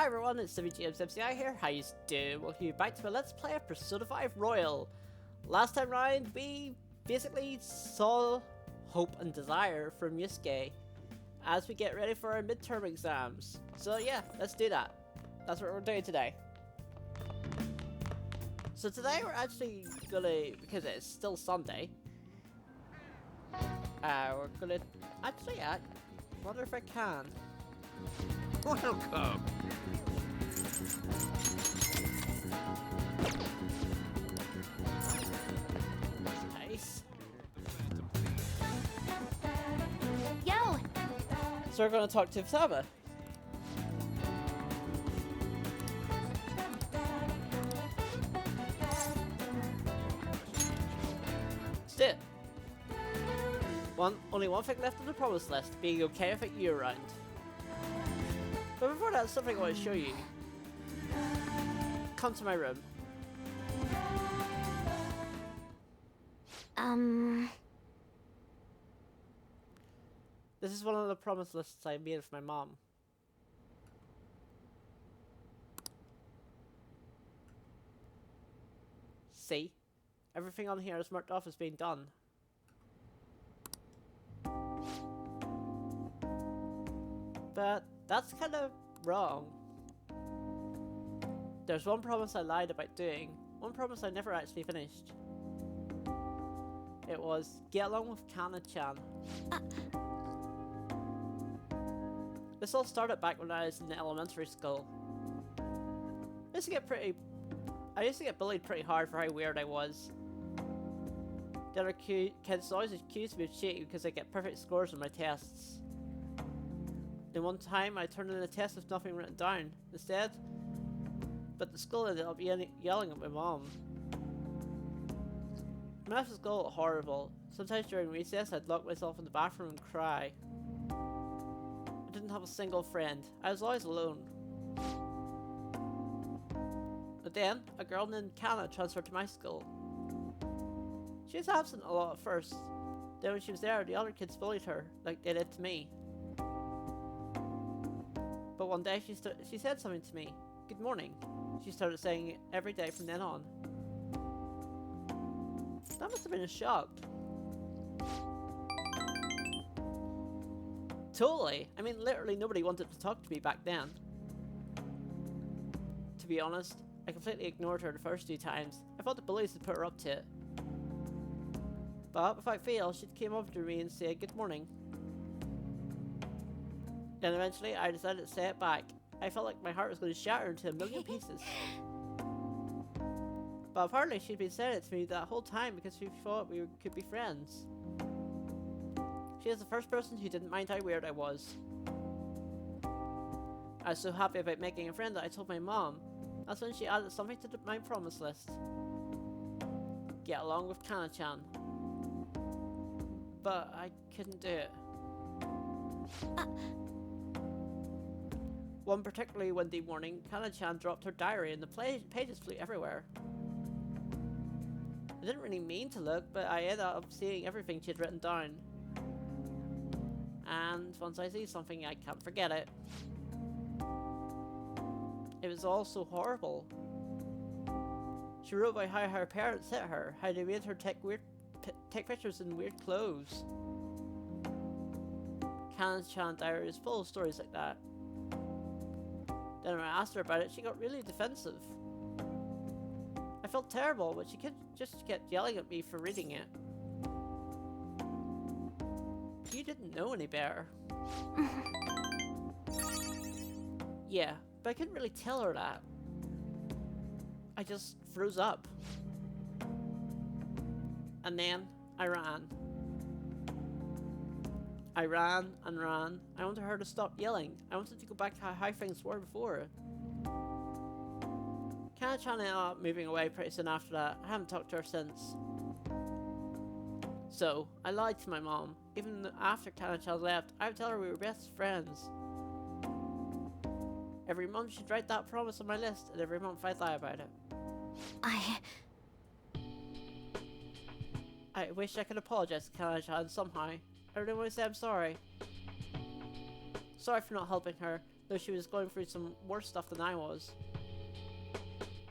Hi everyone, it's WGMsMCI here. How you doing? Welcome you back to my Let's Play of Persona 5 Royal. Last time round, we basically saw hope and desire from Yusuke as we get ready for our midterm exams. So yeah, let's do that. That's what we're doing today. So today we're actually gonna, because it's still Sunday, we're gonna actually wonder if I can. Welcome. Nice. Yo! So we're gonna talk to Futaba. Let's do it. Only one thing left on the promise list, being okay with it year round. But before that, something I want to show you. Come to my room. This is one of the promise lists I made with my mom. See? Everything on here is marked off as being done. But that's kind of wrong. There's one promise I lied about doing. One promise I never actually finished. It was, get along with Kana-chan. This all started back when I was in elementary school. I used to get bullied pretty hard for how weird I was. The other kids always accused me of cheating because I get perfect scores on my tests. Then one time I turned in a test with nothing written down instead, but the school ended up yelling at my mom. Math at school was horrible. Sometimes during recess I'd lock myself in the bathroom and cry. I didn't have a single friend. I was always alone. But then, a girl named Kana transferred to my school. She was absent a lot at first. Then when she was there, the other kids bullied her, like they did to me. But one day she said something to me. Good morning. She started saying it every day from then on. That must have been a shock. Totally. I mean, literally nobody wanted to talk to me back then. To be honest, I completely ignored her the first few times. I thought the bullies had put her up to it. But without fail, she came over to me and said good morning. Then eventually I decided to say it back. I felt like my heart was going to shatter into a million pieces. But apparently she'd been saying it to me that whole time because she thought we could be friends. She was the first person who didn't mind how weird I was. I was so happy about making a friend that I told my mom. That's when she added something to my promise list. Get along with Kana-chan. But I couldn't do it. One particularly windy morning, Kana-chan dropped her diary and the pages flew everywhere. I didn't really mean to look, but I ended up seeing everything she'd written down. And once I see something, I can't forget it. It was all so horrible. She wrote about how her parents hit her, how they made her take pictures in weird clothes. Kana-chan diary is full of stories like that. Then when I asked her about it, she got really defensive. I felt terrible, but she just kept yelling at me for reading it. You didn't know any better. Yeah, but I couldn't really tell her that. I just froze up. And then I ran. I ran and ran. I wanted her to stop yelling. I wanted to go back to how things were before. Kana-chan ended up moving away pretty soon after that. I haven't talked to her since. So, I lied to my mom. Even after Kana-chan left, I would tell her we were best friends. Every month she'd write that promise on my list, and every month I'd lie about it. I wish I could apologize to Kana-chan somehow. I really want to say I'm sorry. Sorry for not helping her. though she was going through some worse stuff than I was.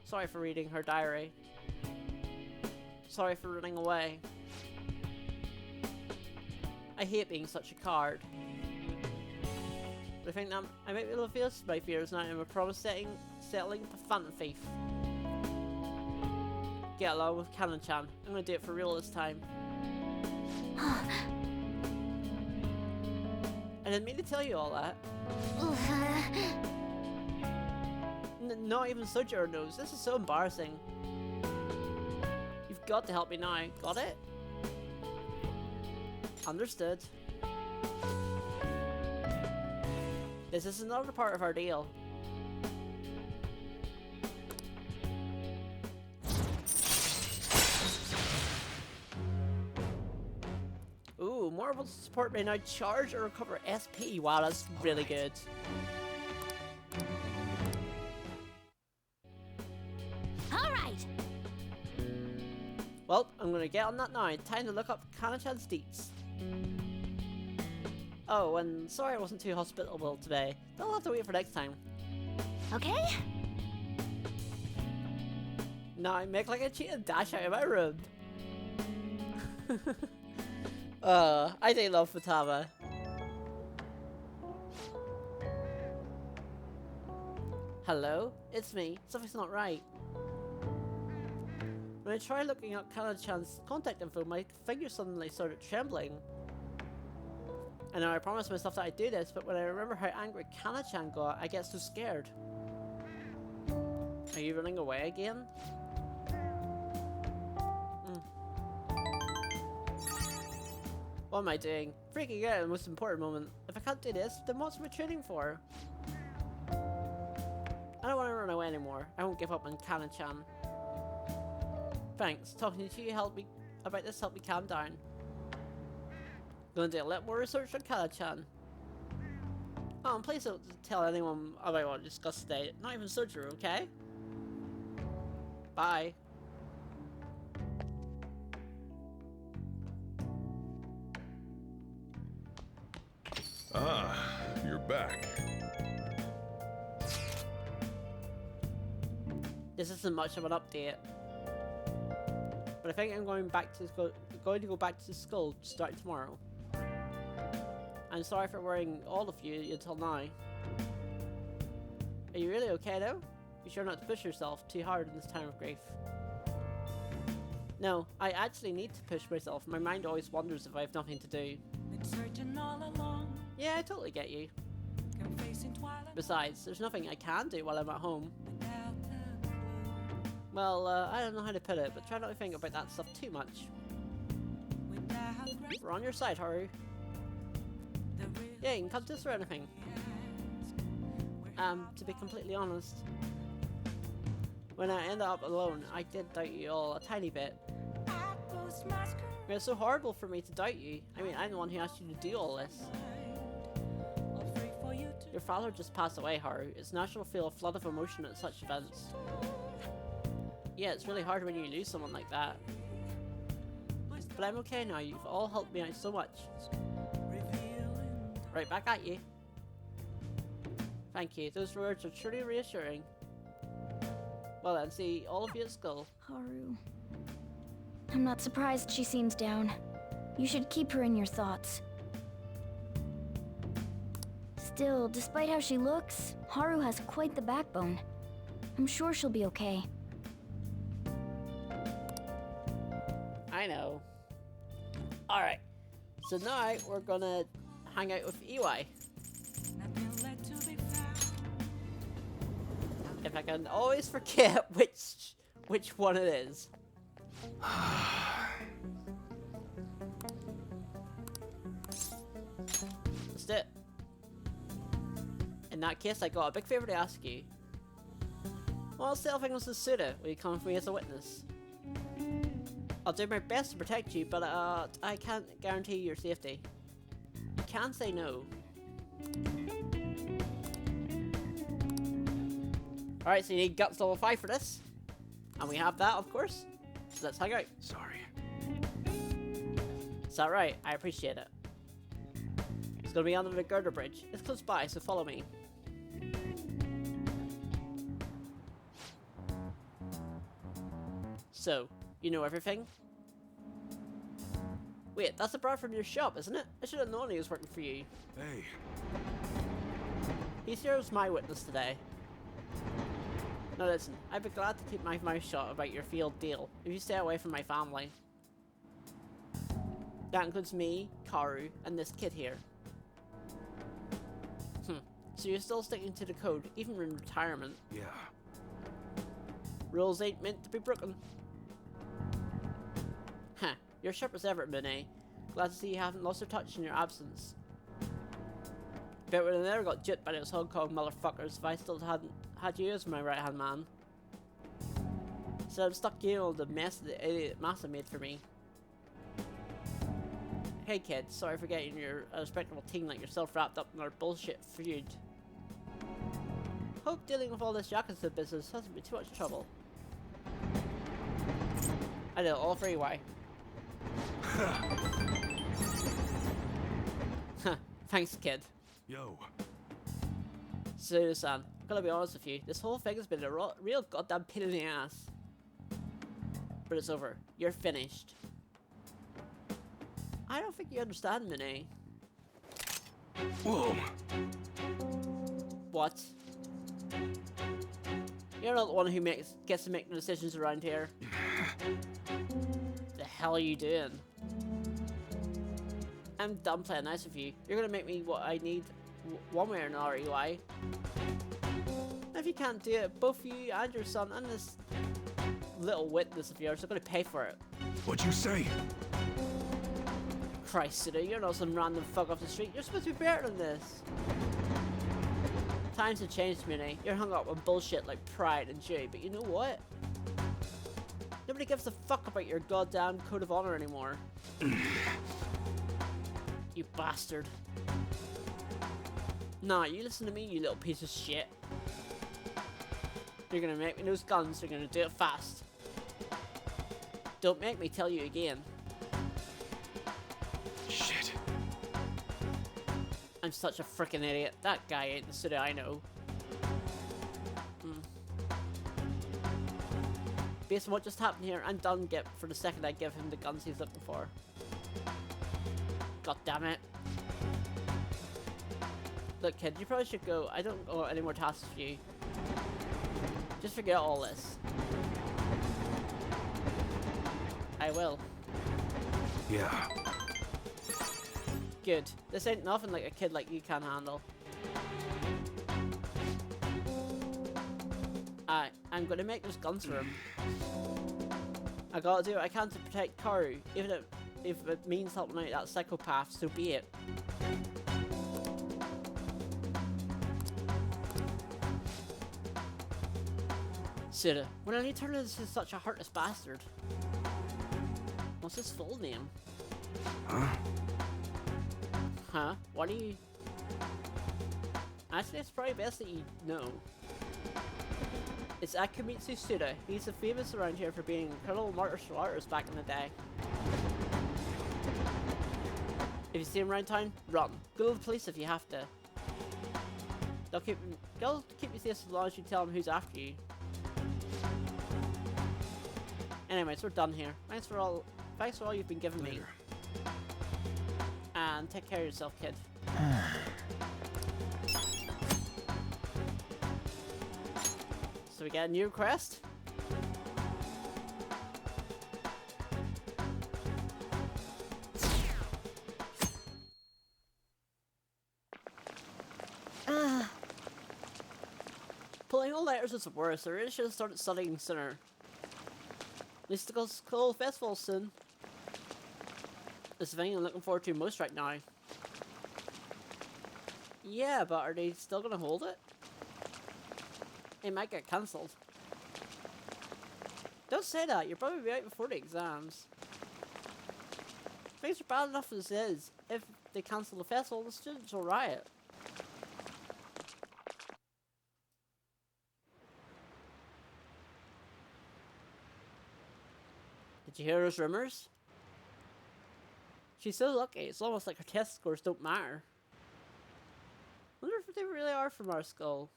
Sorry for reading her diary. Sorry for running away. I hate being such a coward. But I think that I might be able to face my fears now. I'm a promise settling a phantom thief. Get along with Kanan-chan. I'm gonna do it for real this time. I didn't mean to tell you all that. Not even Sojiro knows. This is so embarrassing. You've got to help me now. Got it? Understood. This is another part of our deal. Ooh, more able to support may now charge or recover SP. Wow, that's really good. Alright! Well, I'm gonna get on that now. Time to look up Kanan-chan's deets. Oh, and sorry I wasn't too hospitable today. They'll have to wait for next time. Okay? Now I make like a cheat and dash out of my room. I do love Futaba. Hello? It's me. Something's not right. When I tried looking up Kanan-chan's contact info, my fingers suddenly started trembling. I know I promised myself that I'd do this, but when I remember how angry Kanan-chan got, I get so scared. Are you running away again? What am I doing? Freaking out at the most important moment. If I can't do this, then what's my training for? I don't want to run away anymore. I won't give up on Kanan-chan. Thanks. Talking to you helped me about this helped me calm down. Gonna do a little more research on Kanan-chan. Oh, and please don't tell anyone about what we discussed today. Not even Sojiro, okay? Bye. Ah, you're back. This isn't much of an update, but I think I'm going to go back to school starting tomorrow. I'm sorry for worrying all of you until now. Are you really okay though? Be sure not to push yourself too hard in this time of grief. No, I actually need to push myself. My mind always wonders if I have nothing to do. Yeah, I totally get you. Besides, there's nothing I can do while I'm at home. Well, I don't know how to put it, but try not to think about that stuff too much. We're on your side, Haru. Yeah, you can come to us or anything. To be completely honest, when I ended up alone, I did doubt you all a tiny bit. It's so horrible for me to doubt you. I mean, I'm the one who asked you to do all this. Your father just passed away, Haru. It's natural to feel a flood of emotion at such events. Yeah, it's really hard when you lose someone like that. But I'm okay now. You've all helped me out so much. Right back at you. Thank you. Those words are truly reassuring. Well then, see all of you at school. Haru. I'm not surprised she seems down. You should keep her in your thoughts. Still, despite how she looks, Haru has quite the backbone. I'm sure she'll be okay. I know. Alright. So now we're gonna hang out with EY. If I can always forget which one it is. That's it. In that case, I got a big favor to ask you. Well, still things with Suda, will you come with me as a witness? I'll do my best to protect you, but I can't guarantee your safety. You can say no. Alright, so you need Guts level 5 for this. And we have that, of course. So let's hang out. Sorry. Is that right? I appreciate it. It's gonna be under the girder bridge. It's close by, so follow me. So, you know everything? Wait, that's the brat from your shop, isn't it? I should have known he was working for you. Hey, He's here as my witness today. Now listen, I'd be glad to keep my mouth shut about your failed deal if you stay away from my family. That includes me, Karu, and this kid here. So you're still sticking to the code, even in retirement. yeah. Rules ain't meant to be broken. Huh, you're sharp as ever, Monet. Glad to see you haven't lost your touch in your absence. Bet would have never got jipped by those Hong Kong motherfuckers if I still hadn't had you as my right-hand man. So I'm stuck dealing with the mess the idiot Massa made for me. Hey kid, sorry for getting your respectable teen like yourself wrapped up in our bullshit feud. Hope dealing with all this Yakuza business hasn't been too much trouble. I know, all three why. Huh, thanks kid. Yo. Susan, gotta be honest with you, this whole thing has been a real goddamn pain in the ass. But it's over. You're finished. I don't think you understand, Monet. Whoa. What? You're not the one who gets to make the decisions around here. The hell are you doing? I'm done playing nice with you. You're gonna make me what I need one way or another, EY. If you can't do it, both you and your son and this little witness of yours are gonna pay for it. What'd you say? Christ, Suda, you're not some random fuck off the street. You're supposed to be better than this. Times have changed, Monet. You're hung up on bullshit like pride and joy, but you know what? Nobody gives a fuck about your goddamn code of honor anymore. You bastard. Nah, you listen to me, you little piece of shit. You're gonna make me those guns, you're gonna do it fast. Don't make me tell you again. Shit. I'm such a freaking idiot. That guy ain't the Suda I know. Based on what just happened here, I'm done for the second I give him the guns he's looking for. God damn it. Look kid, you probably should go. I don't got any more tasks for you. Just forget all this. I will. Yeah. Good. This ain't nothing like a kid like you can handle. I'm gonna make those guns for him. I gotta do what I can to protect Karu, even if it means helping out that psychopath, so be it. Suda, when did he turn into such a heartless bastard? What's his full name? Huh? Huh? What do you... Actually, it's probably best that you know. It's Akumitsu Suda. He's famous around here for being incredible martial artist back in the day. If you see him around town, run. Go to the police if you have to. They'll keep you safe as long as you tell them who's after you. Anyways, we're done here. Thanks for all you've been giving me. And take care of yourself, kid. So we get a new request? Pulling all letters is the worst. I really should have started studying sooner. At least to go to school festival soon. It's the thing I'm looking forward to most right now. Yeah, but are they still gonna hold it? It might get cancelled. Don't say that, you'll probably be out before the exams. Things are bad enough as is. If they cancel the festival, the students will riot. Did you hear those rumors? She's so lucky, it's almost like her test scores don't matter. Wonder if they really are from our school.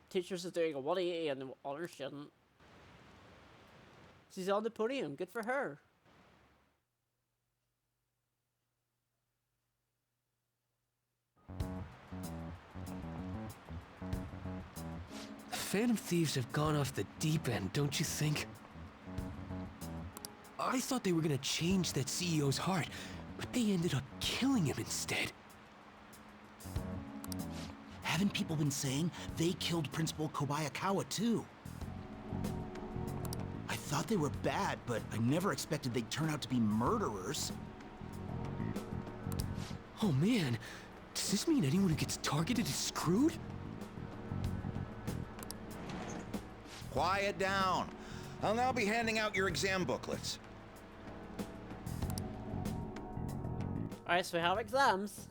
Teachers are doing a 180 and the others shouldn't. She's on the podium. Good for her. Phantom Thieves have gone off the deep end, don't you think? I thought they were gonna change that CEO's heart, but they ended up killing him instead. Haven't people been saying they killed Principal Kobayakawa too? I thought they were bad, but I never expected they'd turn out to be murderers. Oh man, does this mean anyone who gets targeted is screwed? Quiet down. I'll now be handing out your exam booklets. Alright, so we have exams.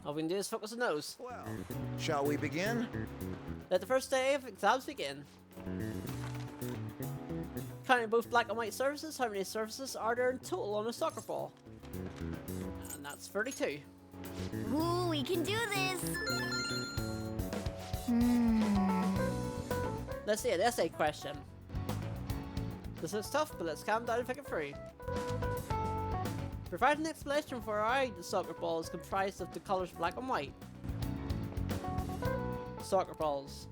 All we can do is focus on those. Well, shall we begin? Let the first day of exams begin. Counting both black and white surfaces, how many surfaces are there in total on a soccer ball? And that's 32. Ooh, we can do this! Let's see an essay question. This is tough, but let's calm down and pick it through. Provide an explanation for why the soccer ball is comprised of the colors black and white. Soccer balls.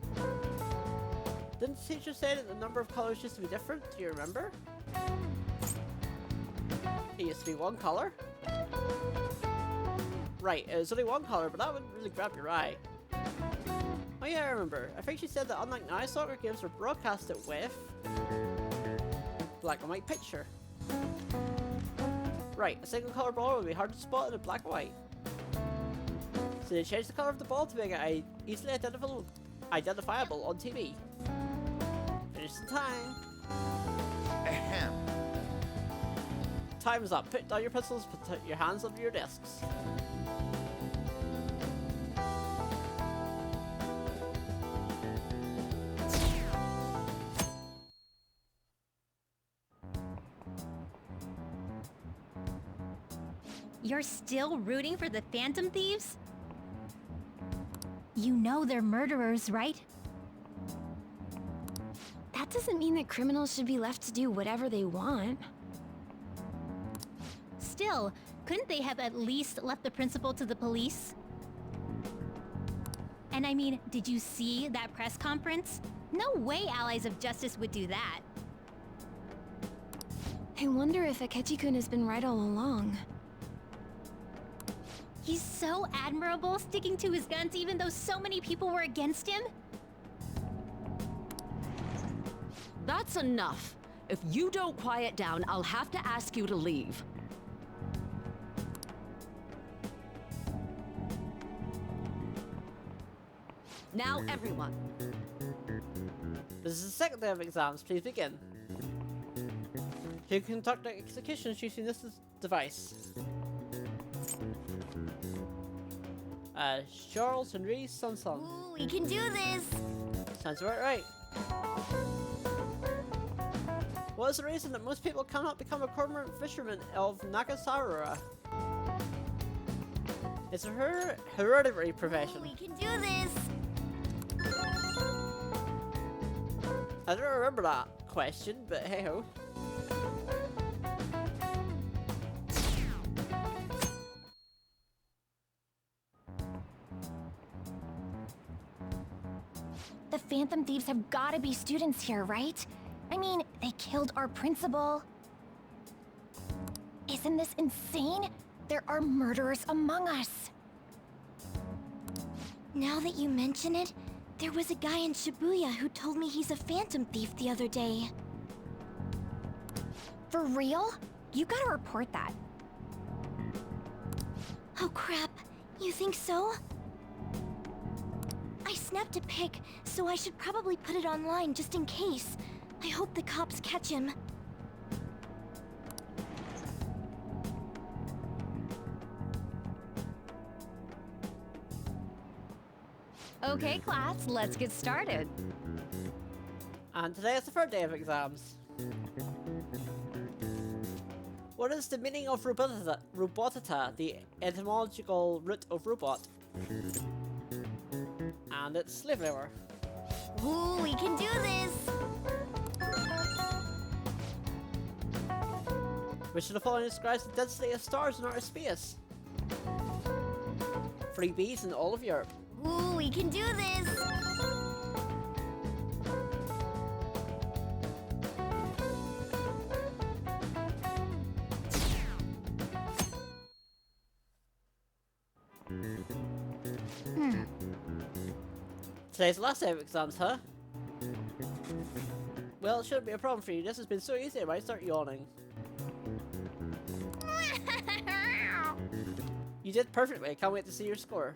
Didn't the teacher say that the number of colors used to be different? Do you remember? It used to be one color? Right, it was only one color, but that wouldn't really grab your eye. Oh yeah, I remember. I think she said that unlike now, soccer games were broadcasted with black and white picture. Right, a single color ball would be hard to spot in a black and white. So they changed the color of the ball to make it easily identifiable on TV. Finish the time. Ahem. Time is up. Put down your pencils, put your hands under your desks. You're still rooting for the Phantom Thieves? You know they're murderers, right? That doesn't mean that criminals should be left to do whatever they want. Still, couldn't they have at least left the principal to the police? And I mean, did you see that press conference? No way Allies of Justice would do that. I wonder if Akechi-kun has been right all along. He's so admirable, sticking to his guns even though so many people were against him. That's enough. If you don't quiet down, I'll have to ask you to leave. Now, everyone. This is the second day of exams. Please begin. You can conduct the executions using this device. Charles Henry Sanson. Ooh, we can do this! Sounds about right. What is the reason that most people cannot become a cormorant fisherman of Nagasawa? It's a hereditary profession. Ooh, we can do this! I don't remember that question, but hey ho. The Phantom Thieves have gotta be students here, right? I mean, they killed our principal. Isn't this insane? There are murderers among us. Now that you mention it, there was a guy in Shibuya who told me he's a Phantom Thief the other day. For real? You gotta report that. Oh crap, you think so? I snapped a pic, so I should probably put it online just in case. I hope the cops catch him. Okay, class, let's get started. And today is the third day of exams. What is the meaning of robotita, the etymological root of robot? And it's slave labor. Ooh, we can do this! which should have following describes the density of stars in outer space. 3 Bs in all of Europe. Ooh, we can do this! Today's the last day of exams, huh? Well, it shouldn't be a problem for you. This has been so easy, I might start yawning. You did perfectly. I can't wait to see your score.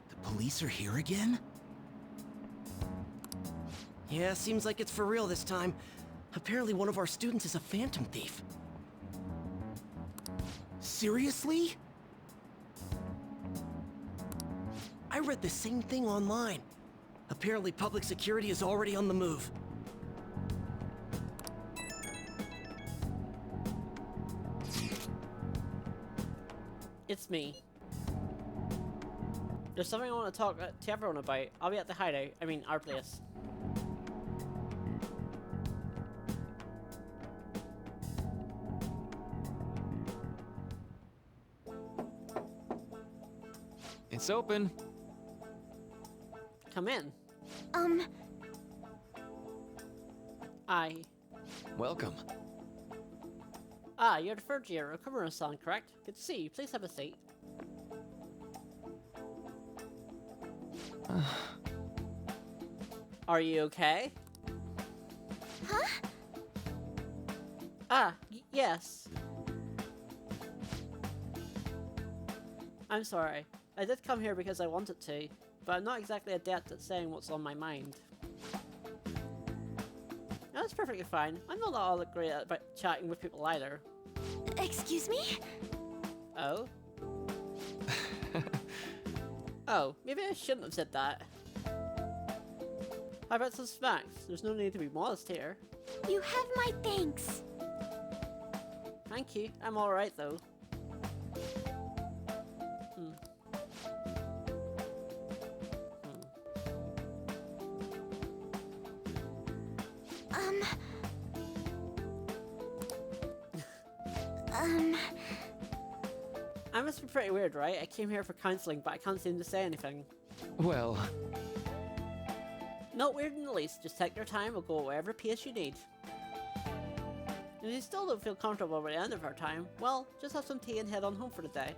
The police are here again? Yeah, seems like it's for real this time. Apparently one of our students is a phantom thief. Seriously? I read the same thing online. Apparently public security is already on the move. It's me. There's something I want to talk to everyone about. I'll be at the hideout. I mean, our place. It's open. Come in. Aye. Welcome. Ah, you're the third year of Komuro-san, correct? Good to see you. Please have a seat. Are you okay? Huh? Ah, yes. I'm sorry. I did come here because I wanted to, but I'm not exactly adept at saying what's on my mind. No, that's perfectly fine. I'm not all that great at chatting with people either. Excuse me? Oh? Oh, maybe I shouldn't have said that. How about some snacks? There's no need to be modest here. You have my thanks. Thank you. I'm alright though. I must be pretty weird, right? I came here for counseling, but I can't seem to say anything. Well, Not weird in the least. Just take your time. We'll go at whatever pace you need. And if you still don't feel comfortable by the end of our time, well, just have some tea and head on home for the day.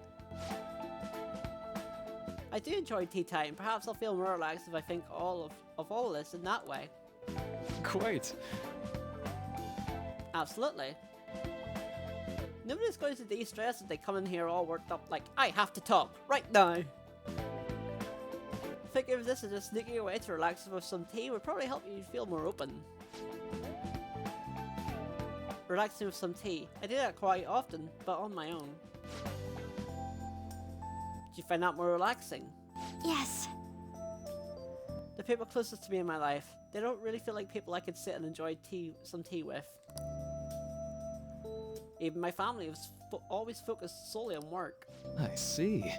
I do enjoy tea time. Perhaps I'll feel more relaxed if I think of all this in that way. quite. Absolutely. Nobody's going to de-stress if they come in here all worked up like, I have to talk, right now! Thinking of this as just sneaking away to relax with some tea would probably help you feel more open. Relaxing with some tea. I do that quite often, but on my own. Do you find that more relaxing? Yes. The people closest to me in my life, they don't really feel like people I could sit and enjoy some tea with. Even my family was always focused solely on work. I see.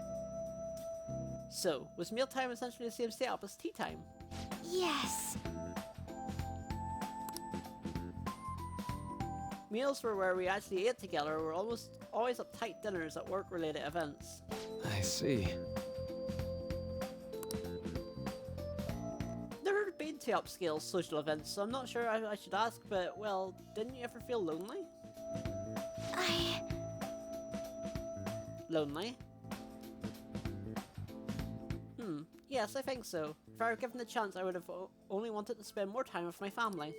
So, was mealtime essentially the same setup as tea time? Yes. Meals were where we actually ate together, were almost always uptight dinners at work-related events. I see. Never been to upscale social events, so I'm not sure I should ask, but, well, didn't you ever feel lonely? Lonely? Yes, I think so. If I were given the chance, I would have only wanted to spend more time with my family.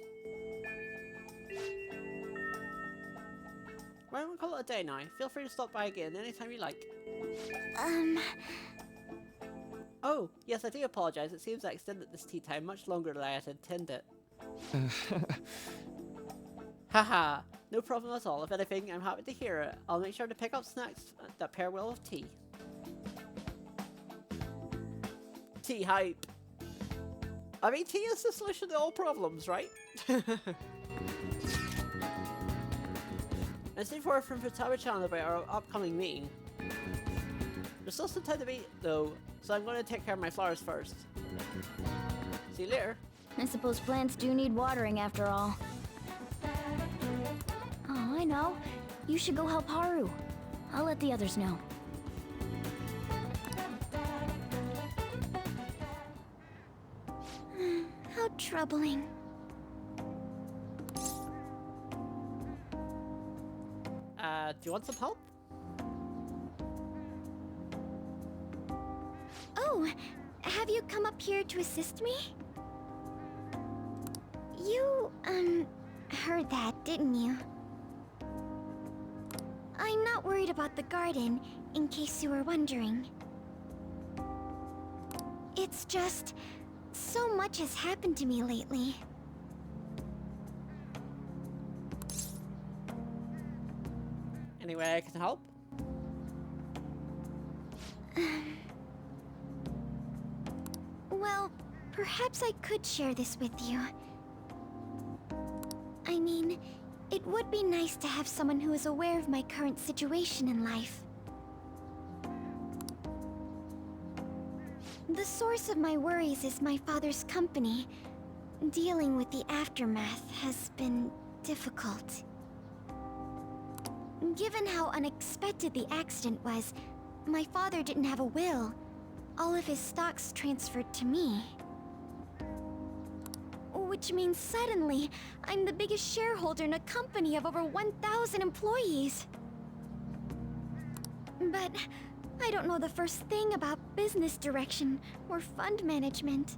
Why don't we call it a day now? Feel free to stop by again anytime you like. Oh, yes, I do apologise. It seems I extended this tea time much longer than I had intended. Haha, no problem at all. If anything, I'm happy to hear it. I'll make sure to pick up snacks that pair well with tea. Tea hype. I mean, tea is the solution to all problems, right? I see forward from Futaba-chan about our upcoming meeting. There's still some time to beat, though, so I'm going to take care of my flowers first. See you later. I suppose plants do need watering after all. Oh, I know. You should go help Haru. I'll let the others know. How troubling. Do you want some help? Oh, have you come up here to assist me? You, heard that, didn't you? I'm not worried about the garden, in case you were wondering. It's just... so much has happened to me lately. Any way I can help? Well, perhaps I could share this with you. I mean, it would be nice to have someone who is aware of my current situation in life. The source of my worries is my father's company. Dealing with the aftermath has been difficult. Given how unexpected the accident was, my father didn't have a will. All of his stocks transferred to me. Which means suddenly, I'm the biggest shareholder in a company of over 1,000 employees. But I don't know the first thing about business direction or fund management.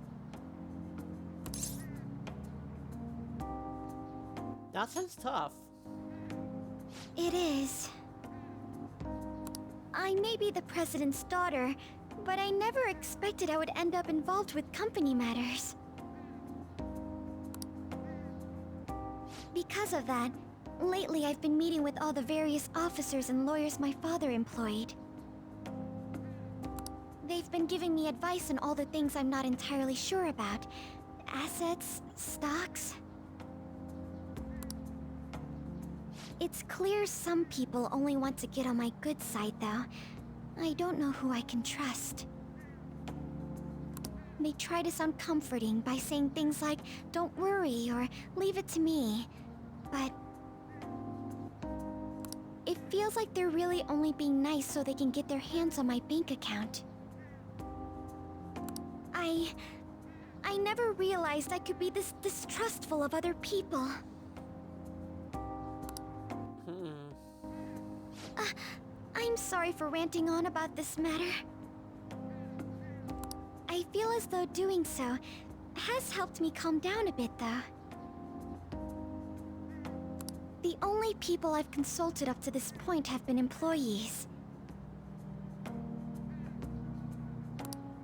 That sounds tough. It is. I may be the president's daughter, but I never expected I would end up involved with company matters. Because of that, lately I've been meeting with all the various officers and lawyers my father employed. They've been giving me advice on all the things I'm not entirely sure about. Assets, stocks. It's clear some people only want to get on my good side, though. I don't know who I can trust. They try to sound comforting by saying things like, "Don't worry," or "Leave it to me." But it feels like they're really only being nice so they can get their hands on my bank account. I never realized I could be this distrustful of other people. I'm sorry for ranting on about this matter. I feel as though doing so has helped me calm down a bit, though. The only people I've consulted up to this point have been employees.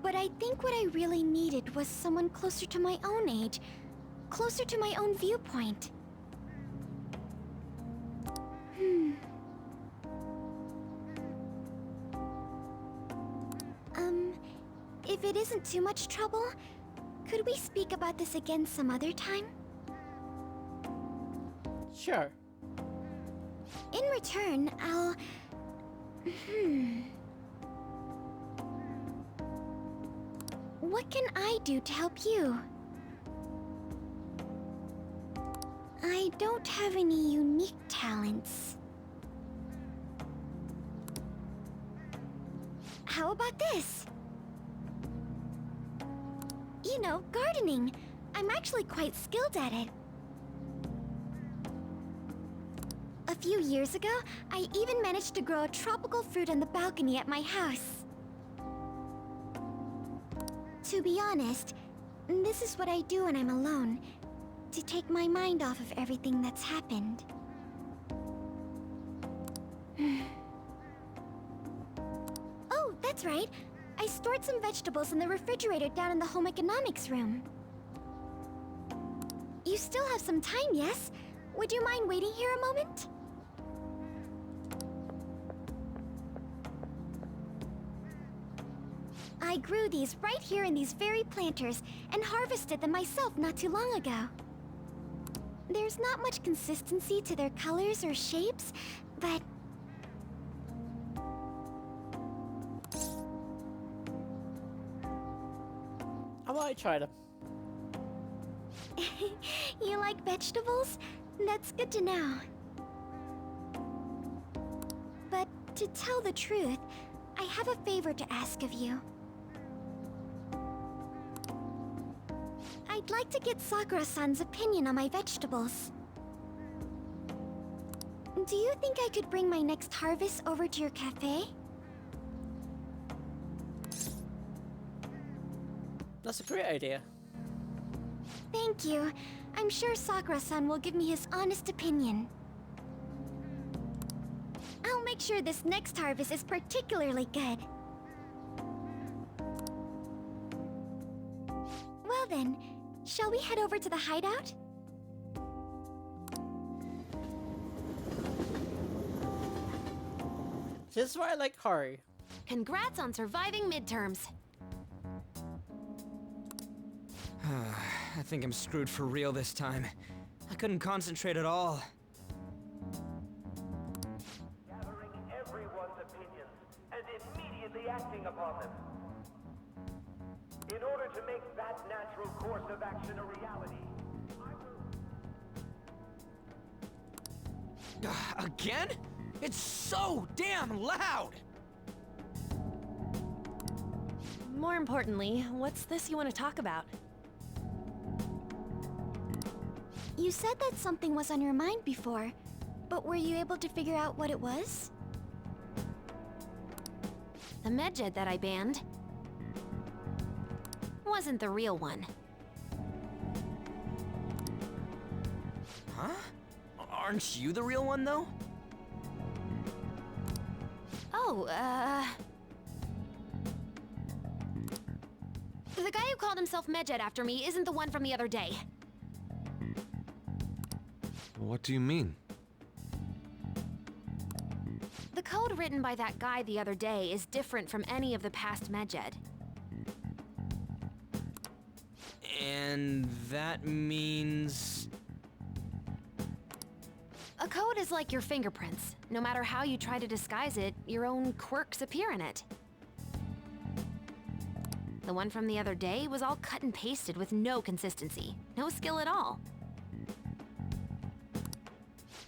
But I think what I really needed was someone closer to my own age, closer to my own viewpoint. If it isn't too much trouble, could we speak about this again some other time? Sure. In return, I'll... What can I do to help you? I don't have any unique talents. How about this? You know, gardening. I'm actually quite skilled at it. A few years ago, I even managed to grow a tropical fruit on the balcony at my house. To be honest, this is what I do when I'm alone, to take my mind off of everything that's happened. Oh, that's right. I stored some vegetables in the refrigerator down in the home economics room. You still have some time, yes? Would you mind waiting here a moment? I grew these right here in these very planters and harvested them myself not too long ago. There's not much consistency to their colors or shapes, but... How about might try them. You like vegetables? That's good to know. But to tell the truth, I have a favor to ask of you. I'd like to get Sakura-san's opinion on my vegetables. Do you think I could bring my next harvest over to your cafe? That's a great idea. Thank you. I'm sure Sakura-san will give me his honest opinion. I'll make sure this next harvest is particularly good. Well then, shall we head over to the hideout? This is why I like Haru. Congrats on surviving midterms. I think I'm screwed for real this time. I couldn't concentrate at all. Gathering everyone's opinions and immediately acting upon them. In order to make that natural course of action a reality, Again? It's so damn loud! More importantly, what's this you want to talk about? You said that something was on your mind before, but were you able to figure out what it was? The Medjed that I banned wasn't the real one. Huh? Aren't you the real one, though? Oh, the guy who called himself Medjed after me isn't the one from the other day. What do you mean? The code written by that guy the other day is different from any of the past Medjed. And that means... A code is like your fingerprints. No matter how you try to disguise it, your own quirks appear in it. The one from the other day was all cut and pasted with no consistency. No skill at all.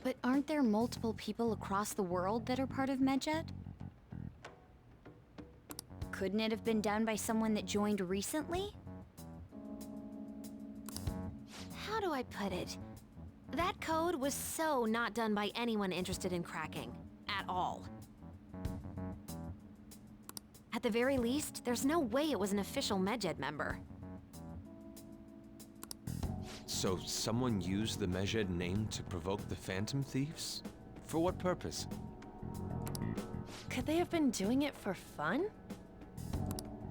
But aren't there multiple people across the world that are part of Medjed? Couldn't it have been done by someone that joined recently? How do I put it? That code was so not done by anyone interested in cracking. At all. At the very least, there's no way it was an official Medjed member. So someone used the Medjed name to provoke the Phantom Thieves? For what purpose? Could they have been doing it for fun?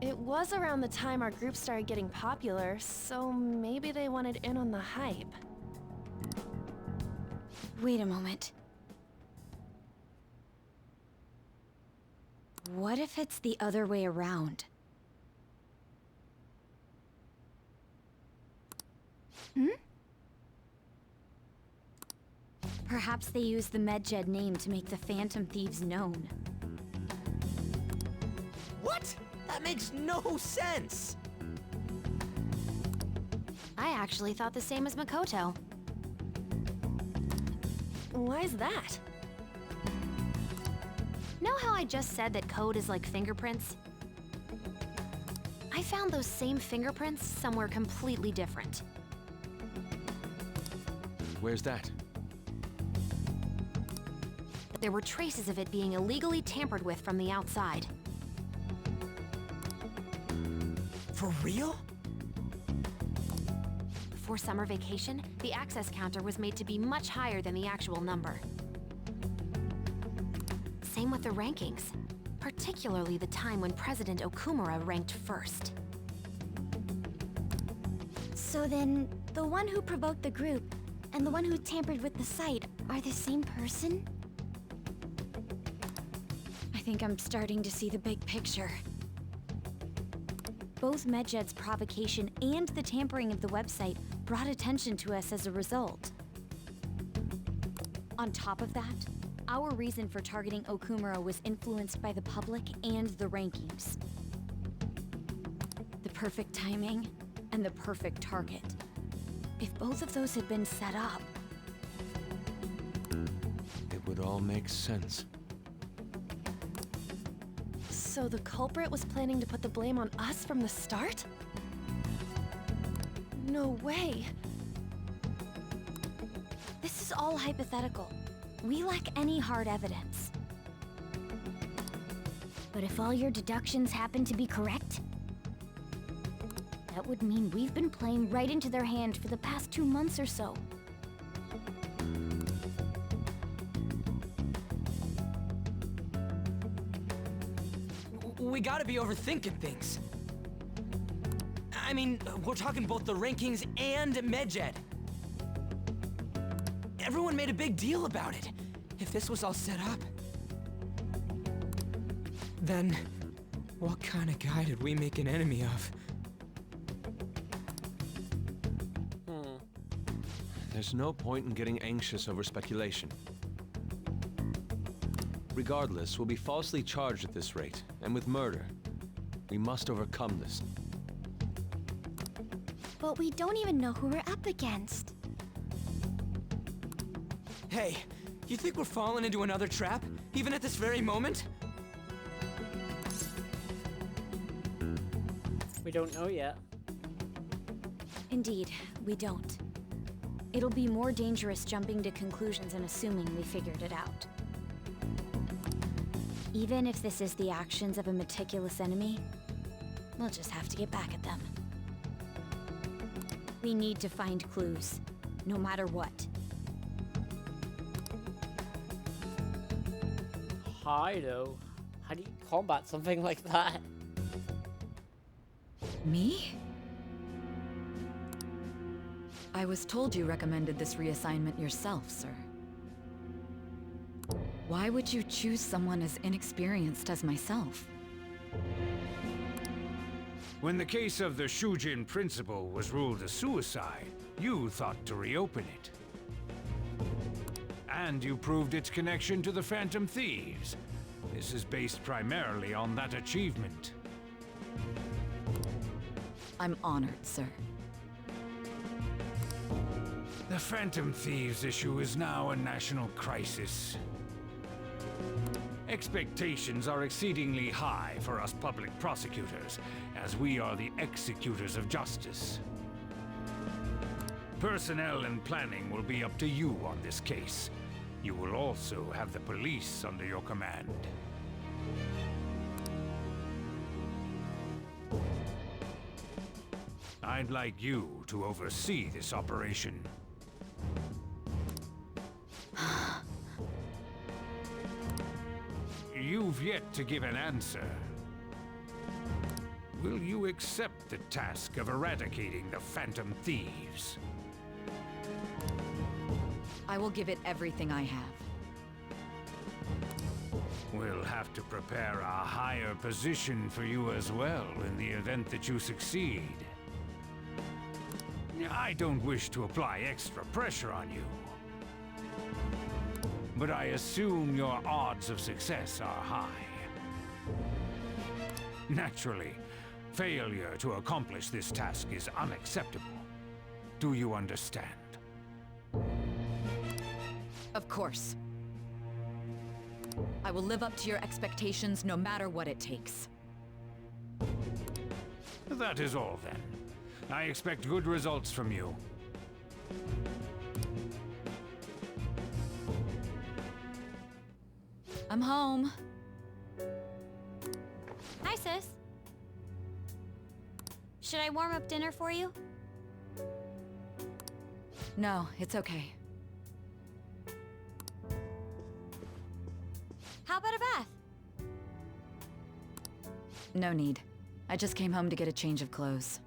It was around the time our group started getting popular, so maybe they wanted in on the hype. Wait a moment. What if it's the other way around? Perhaps they used the Medjed name to make the Phantom Thieves known. What? That makes no sense! I actually thought the same as Makoto. Why's that? Know how I just said that code is like fingerprints? I found those same fingerprints somewhere completely different. Where's that? There were traces of it being illegally tampered with from the outside. For real? Before summer vacation, the access counter was made to be much higher than the actual number. Same with the rankings, particularly the time when President Okumura ranked first. So then, the one who provoked the group and the one who tampered with the site are the same person? I think I'm starting to see the big picture. Both Medjed's provocation and the tampering of the website brought attention to us as a result. On top of that, our reason for targeting Okumura was influenced by the public and the rankings. The perfect timing, and the perfect target. If both of those had been set up... It would all make sense. So the culprit was planning to put the blame on us from the start? No way. This is all hypothetical. We lack any hard evidence. But if all your deductions happen to be correct, that would mean we've been playing right into their hand for the past 2 months or so. We gotta be overthinking things. I mean, we're talking both the rankings and Medjed. Everyone made a big deal about it. If this was all set up, then what kind of guy did we make an enemy of? There's no point in getting anxious over speculation. Regardless, we'll be falsely charged at this rate, and with murder. We must overcome this. But we don't even know who we're up against. Hey, you think we're falling into another trap, even at this very moment? We don't know yet. Indeed, we don't. It'll be more dangerous jumping to conclusions and assuming we figured it out. Even if this is the actions of a meticulous enemy, we'll just have to get back at them. We need to find clues, no matter what. How though? How do you combat something like that? Me? I was told you recommended this reassignment yourself, sir. Why would you choose someone as inexperienced as myself? When the case of the Shujin principal was ruled a suicide, you thought to reopen it. And you proved its connection to the Phantom Thieves. This is based primarily on that achievement. I'm honored, sir. The Phantom Thieves issue is now a national crisis. Expectations are exceedingly high for us public prosecutors, as we are the executors of justice. Personnel and planning will be up to you on this case. You will also have the police under your command. I'd like you to oversee this operation. You've yet to give an answer. Will you accept the task of eradicating the Phantom Thieves? I will give it everything I have. We'll have to prepare a higher position for you as well in the event that you succeed. I don't wish to apply extra pressure on you, but I assume your odds of success are high. Naturally, failure to accomplish this task is unacceptable. Do you understand? Of course. I will live up to your expectations no matter what it takes. That is all then. I expect good results from you. I'm home. Hi, sis. Should I warm up dinner for you? No, it's okay. How about a bath? No need. I just came home to get a change of clothes.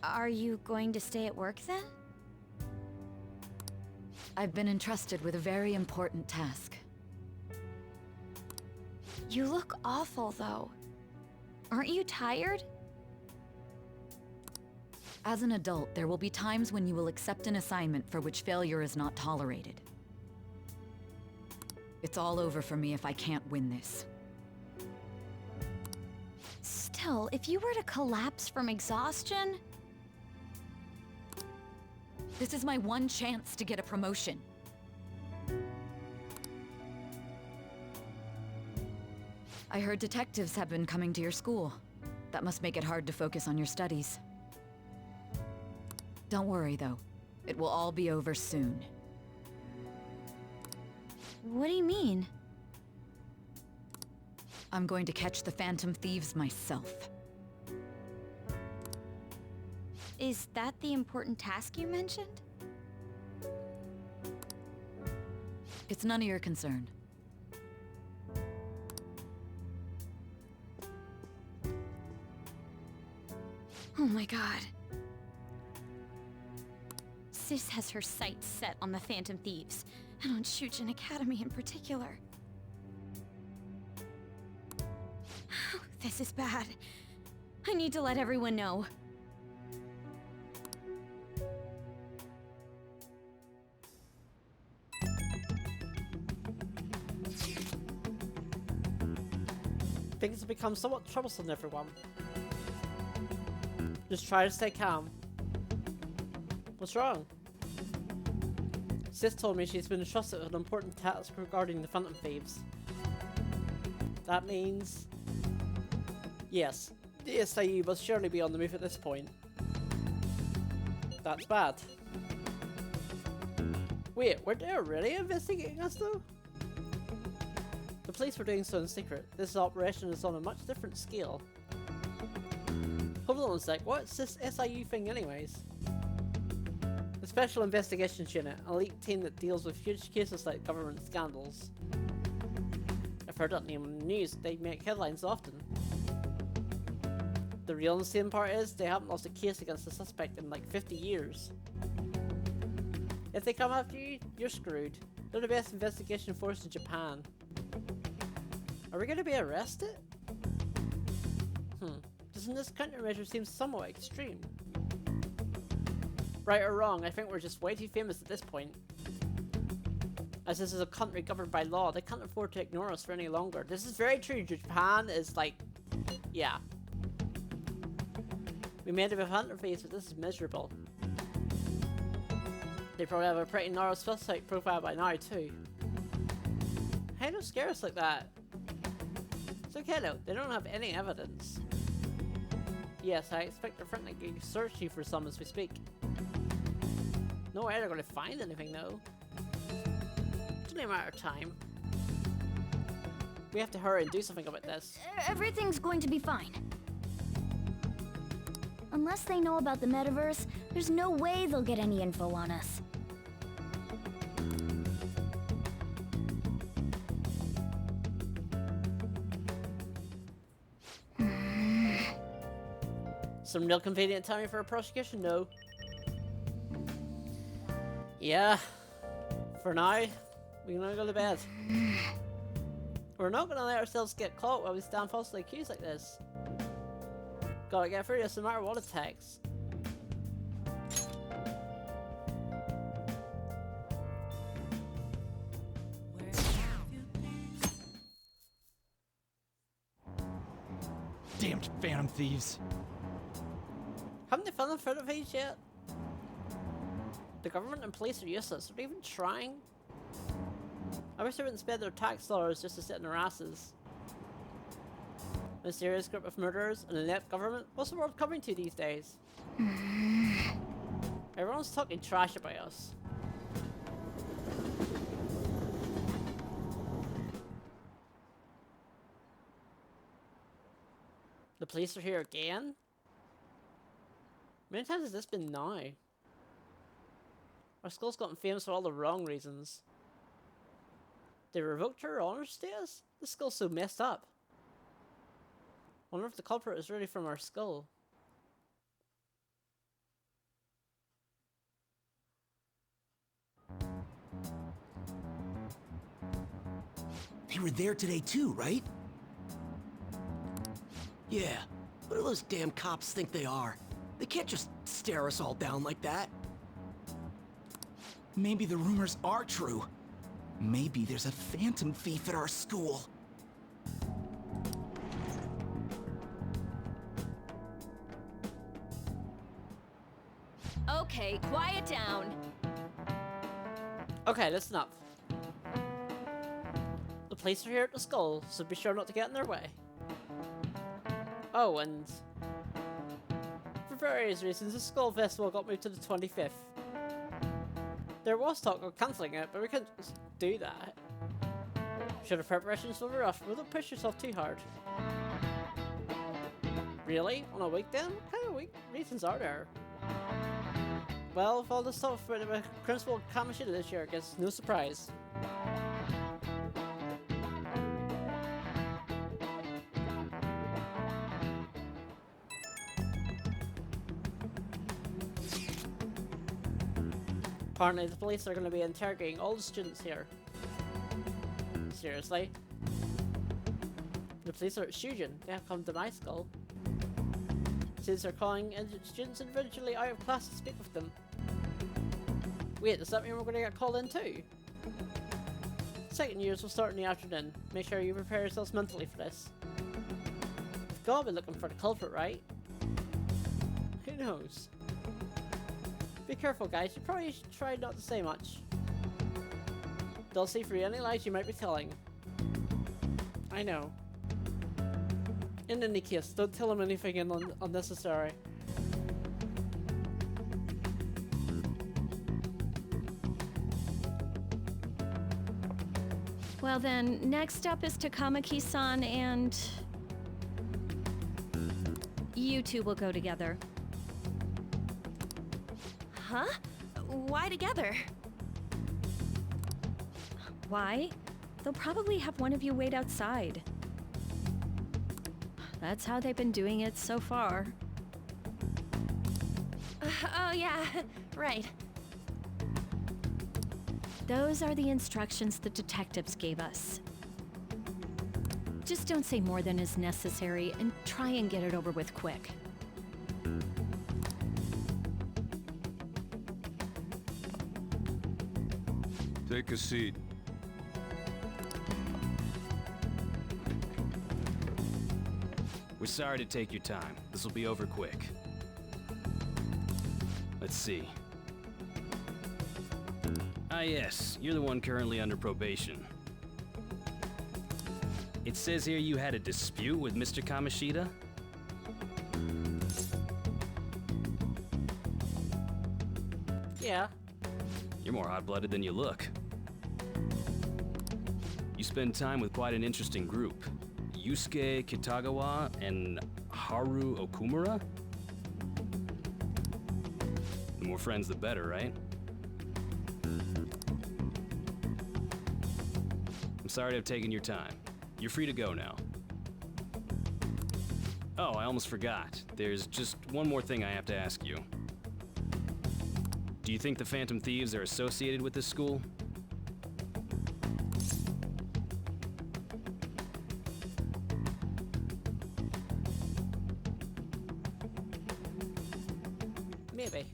Are you going to stay at work then? I've been entrusted with a very important task. You look awful, though. Aren't you tired? As an adult, there will be times when you will accept an assignment for which failure is not tolerated. It's all over for me if I can't win this. Still, if you were to collapse from exhaustion... This is my one chance to get a promotion. I heard detectives have been coming to your school. That must make it hard to focus on your studies. Don't worry, though. It will all be over soon. What do you mean? I'm going to catch the Phantom Thieves myself. Is that the important task you mentioned? It's none of your concern. Oh my god. Sis has her sights set on the Phantom Thieves, and on Shujin Academy in particular. This is bad. I need to let everyone know. Things have become somewhat troublesome, everyone. Just try to stay calm. What's wrong? Sis told me she's been entrusted with an important task regarding the Phantom Thieves. That means... Yes, the SIU must surely be on the move at this point. That's bad. Wait, were they really investigating us though? The police were doing so in secret. This operation is on a much different scale. Hold on a sec, what's this SIU thing anyways? The Special Investigations Unit, an elite team that deals with huge cases like government scandals. I've heard that name in the news, they make headlines often. The real insane part is, they haven't lost a case against the suspect in like 50 years. If they come after you, you're screwed. They're the best investigation force in Japan. Are we gonna be arrested? Doesn't this countermeasure seem somewhat extreme? Right or wrong, I think we're just way too famous at this point. As this is a country governed by law, they can't afford to ignore us for any longer. This is very true. Japan is like... yeah. We made it with Hunter Face, but this is miserable. They probably have a pretty narrow suspect profile by now, too. Hey, don't scare us like that. It's okay though, they don't have any evidence. Yes, I expect they're frantically searching for some as we speak. No way they're gonna find anything though. It's only a matter of time. We have to hurry and do something about this. Everything's going to be fine. Unless they know about the metaverse, there's no way they'll get any info on us. Some real convenient timing for a prosecution, no. Yeah. For now, we can only go to bed. We're not gonna let ourselves get caught while we stand falsely accused like this. Gotta get through this no matter what it takes. Damned Phantom Thieves. Haven't they found the Phantom Thieves yet? The government and police are useless. Are they even trying? I wish they wouldn't spend their tax dollars just to sit in their asses. A mysterious group of murderers, an inept government? What's the world coming to these days? Everyone's talking trash about us. The police are here again? How many times has this been now? Our school's gotten famous for all the wrong reasons. They revoked her honor status? This school's so messed up. Wonder if the culprit is really from our school. They were there today too, right? Yeah. What do those damn cops think they are? They can't just stare us all down like that. Maybe the rumors are true. Maybe there's a phantom thief at our school. Okay, quiet down. Okay, listen up. The police are here at the school, so be sure not to get in their way. Oh, and for various reasons, the school festival got moved to the 25th. There was talk of cancelling it, but we couldn't just do that. Sure, the preparations will be rough, but don't push yourself too hard. Really? On a weekend? What kind of reasons are there? Well, with all the stuff with Principal Kamoshida this year, I guess no surprise. Apparently the police are going to be interrogating all the students here. Seriously? The police are at Shujin. They have come to my school. Students are calling students individually out of class to speak with them. Wait, does that mean we're going to get called in too? Second years will start in the afternoon. Make sure you prepare yourselves mentally for this. You've got to be looking for the culprit, right? Who knows? Be careful, guys. You probably should try not to say much. They'll see through any lies you might be telling. I know. In any case, don't tell them anything unnecessary. Well then, next up is Takamaki-san and... you two will go together. Huh? Why together? Why? They'll probably have one of you wait outside. That's how they've been doing it so far. Oh yeah, right. Those are the instructions the detectives gave us. Just don't say more than is necessary and try and get it over with quick. Take a seat. We're sorry to take your time. This will be over quick. Let's see. Ah yes, you're the one currently under probation. It says here you had a dispute with Mr. Kamoshida? Yeah. You're more hot-blooded than you look. You spend time with quite an interesting group. Yusuke Kitagawa and Haru Okumura? The more friends, the better, right? I'm sorry to have taken your time. You're free to go now. Oh, I almost forgot. There's just one more thing I have to ask you. Do you think the Phantom Thieves are associated with this school? Maybe.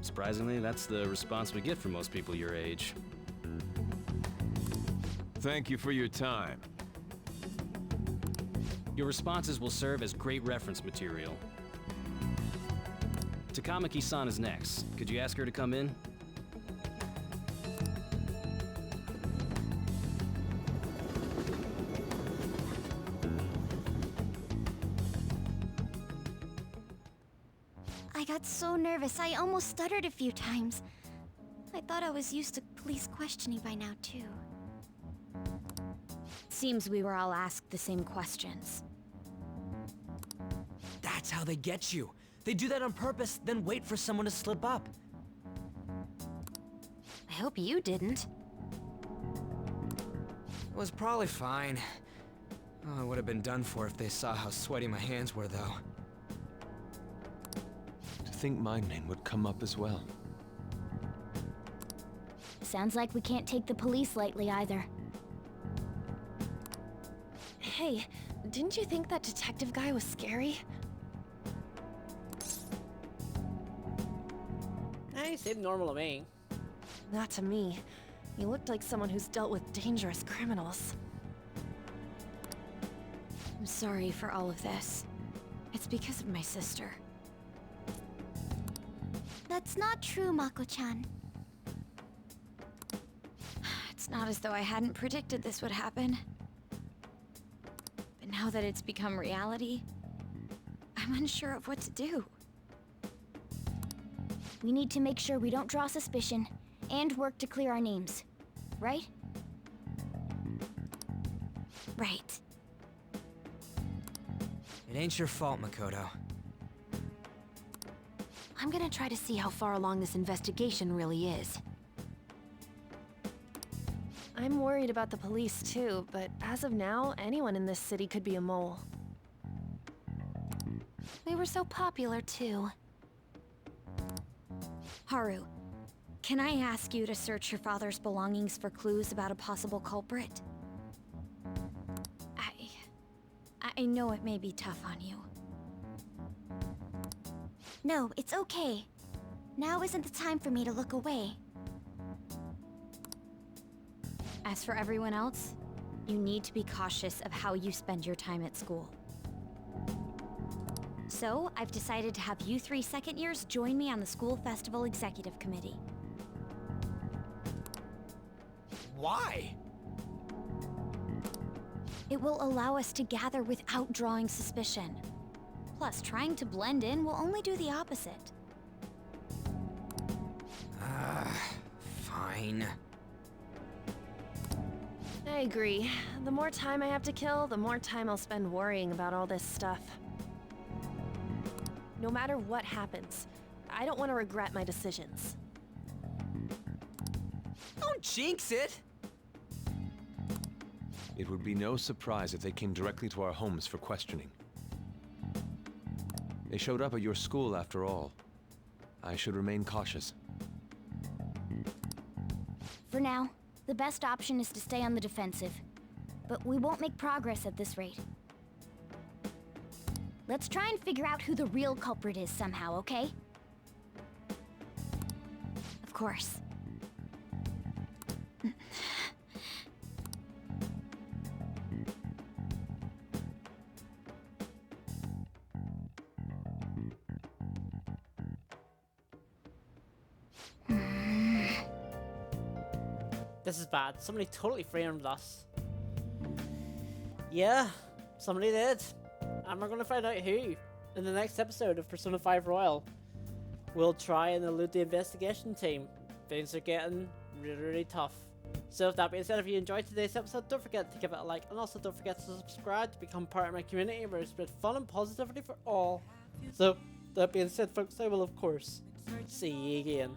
Surprisingly, that's the response we get from most people your age. Thank you for your time. Your responses will serve as great reference material. Takamaki-san is next. Could you ask her to come in? I got so nervous, I almost stuttered a few times. I thought I was used to police questioning by now, too. Seems we were all asked the same questions. That's how they get you. They do that on purpose, then wait for someone to slip up. I hope you didn't. It was probably fine. Oh, I would have been done for if they saw how sweaty my hands were, though. To think my name would come up as well. Sounds like we can't take the police lightly either. Hey, didn't you think that detective guy was scary? He seemed normal to me. Not to me. He looked like someone who's dealt with dangerous criminals. I'm sorry for all of this. It's because of my sister. That's not true, Mako-chan. It's not as though I hadn't predicted this would happen. But now that it's become reality, I'm unsure of what to do. We need to make sure we don't draw suspicion, and work to clear our names. Right? Right. It ain't your fault, Makoto. I'm gonna try to see how far along this investigation really is. I'm worried about the police too, but as of now, anyone in this city could be a mole. They were so popular too. Haru, can I ask you to search your father's belongings for clues about a possible culprit? I know it may be tough on you. No, it's okay. Now isn't the time for me to look away. As for everyone else, you need to be cautious of how you spend your time at school. So, I've decided to have you 3 second years join me on the school festival executive committee. Why? It will allow us to gather without drawing suspicion. Plus, trying to blend in will only do the opposite. Fine. I agree. The more time I have to kill, the more time I'll spend worrying about all this stuff. No matter what happens, I don't want to regret my decisions. Don't jinx it! It would be no surprise if they came directly to our homes for questioning. They showed up at your school after all. I should remain cautious. For now, the best option is to stay on the defensive. But we won't make progress at this rate. Let's try and figure out who the real culprit is somehow, okay? Of course. This is bad. Somebody totally framed us. Yeah, somebody did. And we're gonna find out who in the next episode of Persona 5 Royal. We'll try and elude the investigation team. Things are getting really, really tough. So with that being said, if you enjoyed today's episode, don't forget to give it a like, and also don't forget to subscribe to become part of my community where I spread fun and positivity for all. So, that being said folks, I will of course see you again.